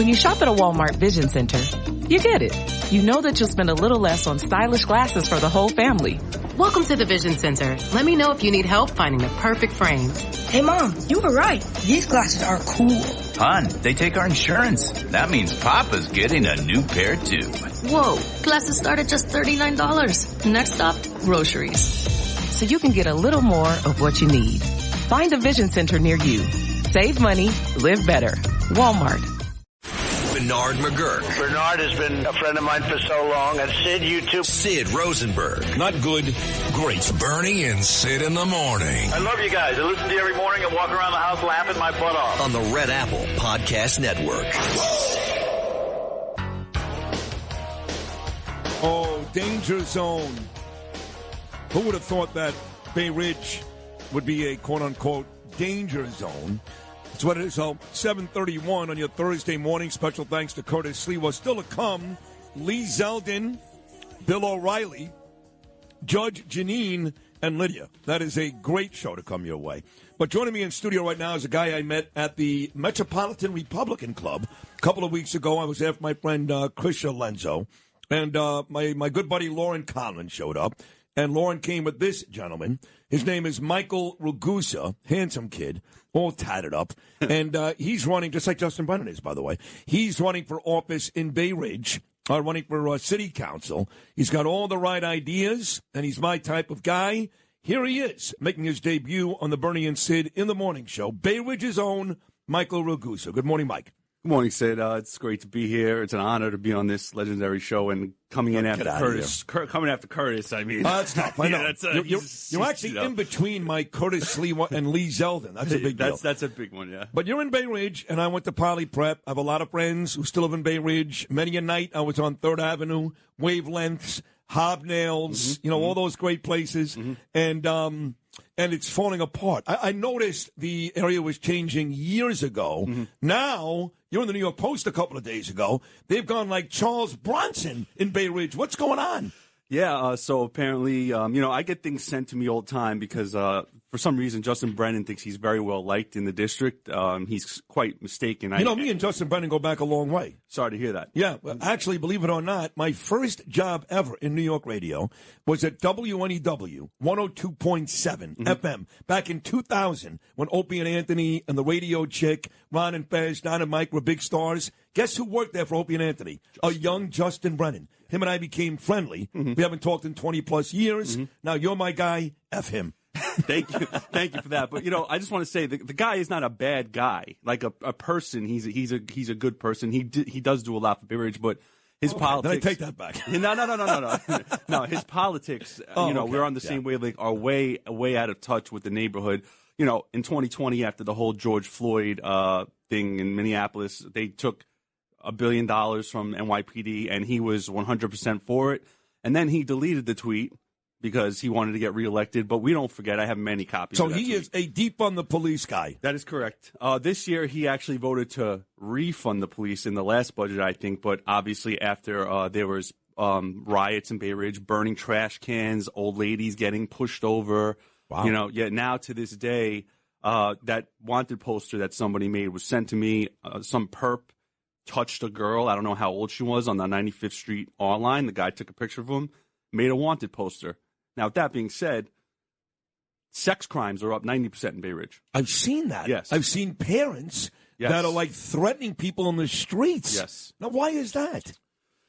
When you shop at a Walmart Vision Center, you get it. You know that you'll spend a little less on stylish glasses for the whole family. Welcome to the Vision Center. Let me know if you need help finding the perfect frames. Hey, Mom, you were right. These glasses are cool. Hon, they take our insurance. That means Papa's getting a new pair, too. Whoa, glasses start at just $39. Next stop, groceries. So you can get a little more of what you need. Find a Vision Center near you. Save money, live better. Walmart. Bernard McGurk. Bernard has been a friend of mine for so long. And Sid, you too. Sid Rosenberg. Not good, great. Bernie and Sid in the morning. I love you guys. I listen to you every morning and walk around the house laughing my butt off. On the Red Apple Podcast Network. Oh, danger zone. Who would have thought that Bay Ridge would be a quote-unquote danger zone? That's what it is. So 7:31 on your Thursday morning. Special thanks to Curtis Lee. Was still to come, Lee Zeldin, Bill O'Reilly, Judge Janine, and Lydia. That is a great show to come your way. But joining me in studio right now is a guy I met at the Metropolitan Republican Club a couple of weeks ago. I was there for my friend Chris Lenzo, and my good buddy Lauren Conlon showed up. And Lauren came with this gentleman. His name is Michael Ragusa, handsome kid, all tatted up. And he's running, just like Justin Brennan is, by the way. He's running for office in Bay Ridge, running for city council. He's got all the right ideas, and he's my type of guy. Here he is, making his debut on the Bernie and Sid in the Morning Show. Bay Ridge's own Michael Ragusa. Good morning, Mike. Good morning, Sid. It's great to be here. It's an honor to be on this legendary show and coming in after Curtis. Coming after Curtis, I mean. That's tough. I know. You're actually in between my Curtis Lee and Lee Zeldin. That's a big deal. That's a big one, yeah. But you're in Bay Ridge, and I went to Poly Prep. I have a lot of friends who still live in Bay Ridge. Many a night I was on 3rd Avenue, Wavelengths, Hobnails, all those great places. And it's falling apart. I noticed the area was changing years ago. Now, you're in the New York Post a couple of days ago. They've gone like Charles Bronson in Bay Ridge. What's going on? Yeah, so apparently, I get things sent to me all the time because for some reason Justin Brennan thinks he's very well liked in the district. He's quite mistaken. Me and Justin Brennan go back a long way. Sorry to hear that. Yeah, actually, believe it or not, my first job ever in New York radio was at WNEW 102.7 FM back in 2000 when Opie and Anthony and the radio chick, Ron and Fez, Don and Mike were big stars. Guess who worked there for Opie and Anthony? A young Justin Brennan. Him and I became friendly. We haven't talked in 20-plus years. Now, you're my guy. F him. Thank you for that. But I just want to say the guy is not a bad guy. Like a person, he's a good person. He does do a lot for Bay Ridge, but his politics. Then I take that back. No. No, his politics. We're on the same wavelength. Are way out of touch with the neighborhood. In 2020, after the whole George Floyd thing in Minneapolis, they took $1 billion from NYPD, and he was 100% for it. And then he deleted the tweet because he wanted to get reelected. But we don't forget, I have many copies of that he tweet. is a deep on the police guy. That is correct. This year, he actually voted to refund the police in the last budget, I think. But obviously, after there was riots in Bay Ridge, burning trash cans, old ladies getting pushed over. Wow. Yet now to this day, that wanted poster that somebody made was sent to me. Some perp touched a girl, I don't know how old she was, on the 95th Street R line. The guy took a picture of him, made a wanted poster. Now, with that being said, sex crimes are up 90% in Bay Ridge. I've seen that. Yes. I've seen parents that are like threatening people on the streets. Yes. Now, why is that?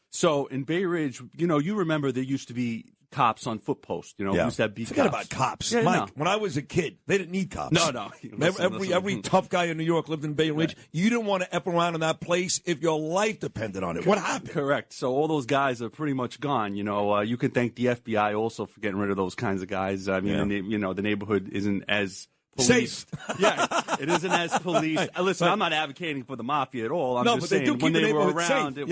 So in Bay Ridge, you remember there used to be cops on foot posts. We used to have beef Forget cops. about cops. Yeah, Mike, no. When I was a kid, they didn't need cops. No. Every tough guy in New York lived in Bay Ridge. Right. You didn't want to F around in that place if your life depended on it. What happened? Correct. So all those guys are pretty much gone. You can thank the FBI also for getting rid of those kinds of guys. I mean, the neighborhood isn't as policed. Safe. Yeah, it isn't as policed. Listen, I'm not advocating for the mafia at all. I'm just saying when they were around, it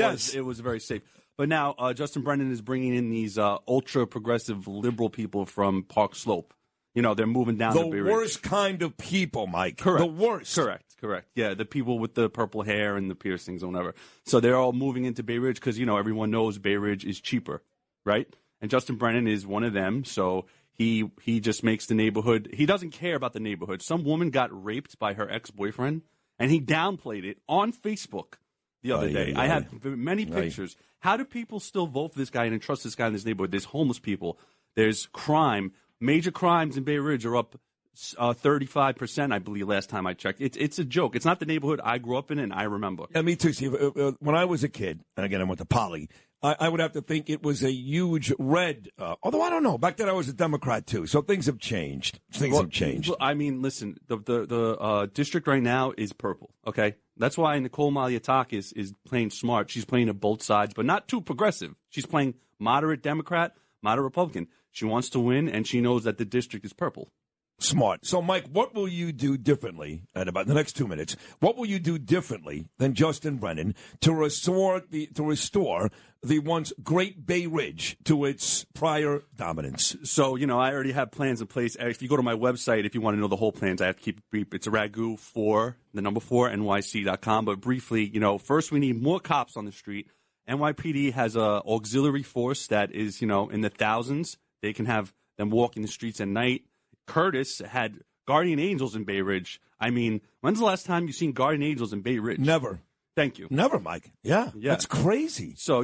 was very safe. But now Justin Brennan is bringing in these ultra-progressive liberal people from Park Slope. They're moving down to Bay Ridge. The worst kind of people, Mike. Correct. The worst. Correct. Yeah, the people with the purple hair and the piercings and whatever. So they're all moving into Bay Ridge because, everyone knows Bay Ridge is cheaper, right? And Justin Brennan is one of them, so he just makes the neighborhood. He doesn't care about the neighborhood. Some woman got raped by her ex-boyfriend, and he downplayed it on Facebook. the other day. I have many pictures. How do people still vote for this guy and trust this guy in this neighborhood? There's homeless people. There's crime. Major crimes in Bay Ridge are up 35%, I believe, last time I checked. It's a joke. It's not the neighborhood I grew up in and I remember. Yeah, me too, Steve. When I was a kid, and again, I went to Poly, I would have to think it was a huge red. Although I don't know. Back then, I was a Democrat too, so things have changed. Things have changed. I mean, listen, the district right now is purple. Okay, that's why Nicole Maliotak is playing smart. She's playing at both sides, but not too progressive. She's playing moderate Democrat, moderate Republican. She wants to win, and she knows that the district is purple. Smart. So, Mike, what will you do differently at about the next 2 minutes? What will you do differently than Justin Brennan to restore the once great Bay Ridge to its prior dominance? So, I already have plans in place. If you go to my website, if you want to know the whole plans, I have to keep it brief. It's ragu4NYC.com. But briefly, first we need more cops on the street. NYPD has a auxiliary force that is, in the thousands. They can have them walking the streets at night. Curtis had guardian angels in Bay Ridge. I mean, when's the last time you've seen guardian angels in Bay Ridge? Never. Thank you. Never, Mike. Yeah. That's crazy. So,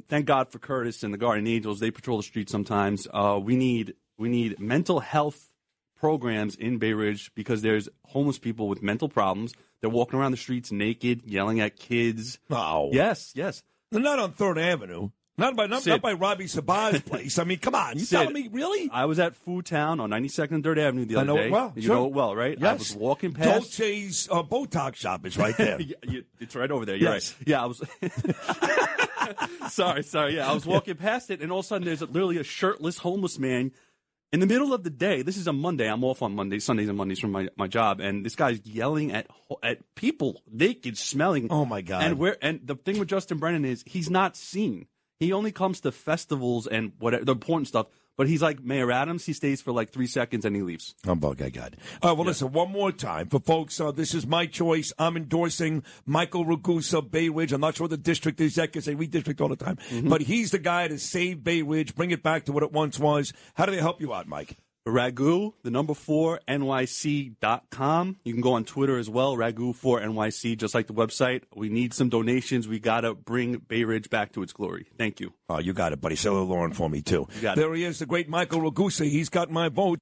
thank God for Curtis and the guardian angels. They patrol the streets sometimes. We need mental health programs in Bay Ridge because there's homeless people with mental problems. They're walking around the streets naked, yelling at kids. Oh. Yes. They're not on 3rd Avenue. Not by Robbie Sabat's place. I mean, come on. You telling me, really? I was at Food Town on 92nd and 3rd Avenue the other day. It well. You know it well, right? Yes. I was walking past. Dolce's Botox shop is right there. It's right over there. You're right. Yeah, I was. Sorry. Yeah, I was walking past it, and all of a sudden there's literally a shirtless homeless man in the middle of the day. This is a Monday. I'm off on Mondays, Sundays and Mondays from my job, and this guy's yelling at people, naked, smelling. Oh, my God. And the thing with Justin Brennan is he's not seen. He only comes to festivals and whatever the important stuff. But he's like Mayor Adams. He stays for like 3 seconds and he leaves. Humbug, I got it. All right, well, listen, one more time. For folks, this is my choice. I'm endorsing Michael Ragusa, Bay Ridge. I'm not sure what the district is yet because they redistrict all the time. Mm-hmm. But he's the guy to save Bay Ridge, bring it back to what it once was. How do they help you out, Mike? Ragu, 4NYC.com. You can go on Twitter as well, Ragu4NYC, just like the website. We need some donations. We got to bring Bay Ridge back to its glory. Thank you. Oh, you got it, buddy. Say hello, Lauren, for me, too. There he is, the great Michael Ragusa. He's got my vote.